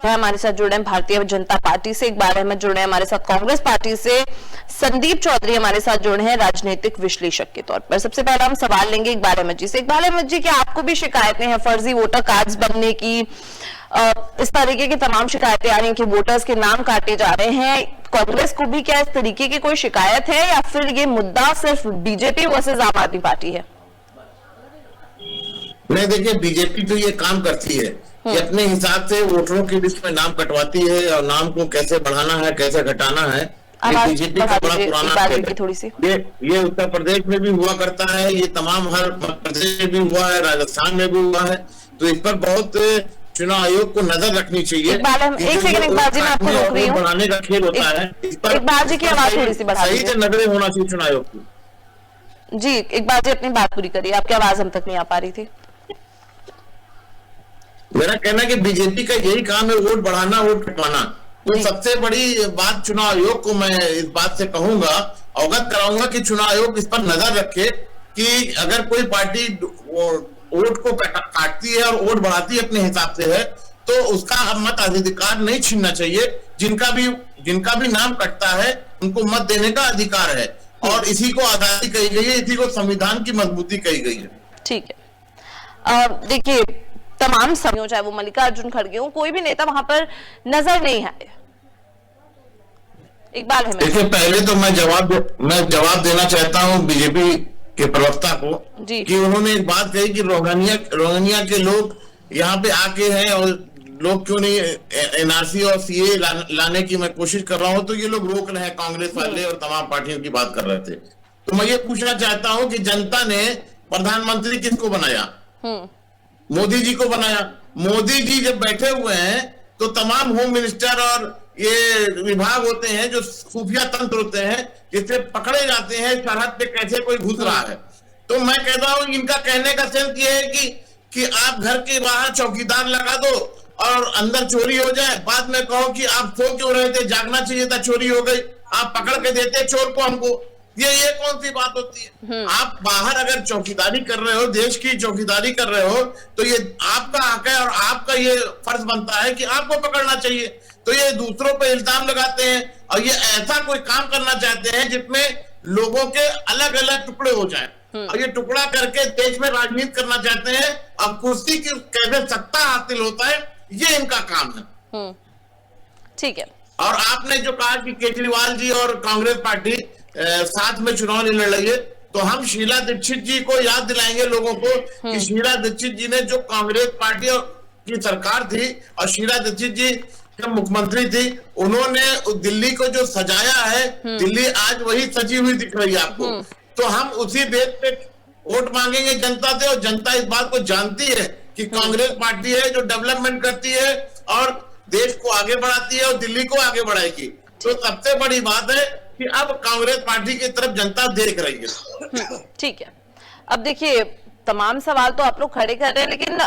हमारे साथ जुड़े हैं भारतीय जनता पार्टी से इकबाल अहमद जुड़े हैं हमारे साथ कांग्रेस पार्टी से संदीप चौधरी हमारे साथ जुड़े हैं राजनीतिक विश्लेषक के तौर पर। सबसे पहला हम सवाल लेंगे इकबाल अहमद जी से। इकबाल अहमद जी, क्या आपको भी शिकायतें हैं फर्जी वोटर कार्ड्स बनने की? इस तरीके की तमाम शिकायतें आ रही हैं कि वोटर्स के नाम काटे जा रहे हैं। कांग्रेस को भी क्या इस तरीके की कोई शिकायत है या फिर ये मुद्दा सिर्फ बीजेपी वर्सेस आम आदमी पार्टी है? नहीं, देखिए, बीजेपी तो ये काम करती है कि अपने हिसाब से वोटरों की लिस्ट में नाम कटवाती है और नाम को कैसे बढ़ाना है कैसे घटाना है। ये बीजेपी का बड़ा पुराना थोड़ी सी ये उत्तर प्रदेश में भी हुआ करता है, ये तमाम हर प्रदेश में भी हुआ है, राजस्थान में भी हुआ है। तो इस पर बहुत चुनाव आयोग को नजर रखनी चाहिए। एक सेकंड इकबाल जी, मैं आपको रोक रही हूँ। बनाने का खेल होता है, इस पर इकबाल जी की आवाज थोड़ी सी बढ़ा सही से नजरें होना चाहिए चुनाव आयोग की। जी इकबाल जी, अपनी बात पूरी करिए, आपकी आवाज हम तक नहीं आ पा रही थी। मेरा कहना है कि बीजेपी का यही काम है, वोट बढ़ाना वोट कटवाना। तो सबसे बड़ी बात चुनाव आयोग को मैं इस बात से कहूंगा, अवगत कराऊंगा कि चुनाव आयोग इस पर नजर रखे कि अगर कोई पार्टी वोट को काटती है और वोट बढ़ाती है अपने हिसाब से है तो उसका मताधिकार नहीं छीनना चाहिए। जिनका भी नाम कटता है उनको मत देने का अधिकार है और इसी को आजादी कही गई है, इसी को संविधान की मजबूती कही गई है। ठीक है, देखिए तमाम समय चाहे वो मल्लिकार्जुन खड़गे हो, कोई भी नेता वहां पर नजर नहीं आए। इकबाल अहमद, देखिए, पहले तो मैं जवाब देना चाहता हूं बीजेपी के प्रवक्ता को कि उन्होंने एक बात कही कि रोहिंग्या के लोग यहाँ पे आके हैं और लोग क्यों नहीं एनआरसी और सीए लाने की मैं कोशिश कर रहा हूं, तो ये लोग रोक रहे हैं, कांग्रेस वाले और तमाम पार्टियों की बात कर रहे थे। तो मैं ये पूछना चाहता हूं कि जनता ने प्रधानमंत्री किसको बनाया? मोदी जी को बनाया। मोदी जी जब बैठे हुए हैं तो तमाम होम मिनिस्टर और ये विभाग होते हैं जो खुफिया तंत्र होते हैं जिससे पकड़े जाते हैं सरहद पे कैसे कोई घुस रहा है। तो मैं कहता हूं इनका कहने का सेंस ये है कि आप घर के बाहर चौकीदार लगा दो और अंदर चोरी हो जाए, बाद में कहो कि आप सो क्यों रहे थे, जागना चाहिए था, चोरी हो गई, आप पकड़ के देते चोर को हमको। ये कौन सी बात होती है? आप बाहर अगर चौकीदारी कर रहे हो, देश की चौकीदारी कर रहे हो, तो ये आपका हक है और आपका ये फर्ज बनता है कि आपको पकड़ना चाहिए। तो ये दूसरों पे इल्जाम लगाते हैं और ये ऐसा कोई काम करना चाहते हैं जिसमें लोगों के अलग अलग टुकड़े हो जाएं और ये टुकड़ा करके देश में राजनीति करना चाहते हैं। अब कुर्सी की कैसे सत्ता हासिल होता है, ये इनका काम है। ठीक है। और आपने जो कहा कि केजरीवाल जी और कांग्रेस पार्टी साथ में चुनाव नहीं लड़ रही है, तो हम शीला दीक्षित जी को याद दिलाएंगे लोगों को कि शीला दीक्षित जी ने जो कांग्रेस पार्टी की सरकार थी और शीला दीक्षित जी जब मुख्यमंत्री थी, उन्होंने दिल्ली को जो सजाया है, दिल्ली आज वही सजी हुई दिख रही है आपको। तो हम उसी बेस पे वोट मांगेंगे जनता से और जनता इस बात को जानती है कि कांग्रेस पार्टी है जो डेवलपमेंट करती है और देश को आगे बढ़ाती है और दिल्ली को आगे बढ़ाएगी। तो सबसे बड़ी बात है कि अब कांग्रेस पार्टी की तरफ जनता देख रही है। ठीक है। अब देखिए तमाम सवाल तो आप लोग खड़े कर रहे हैं, लेकिन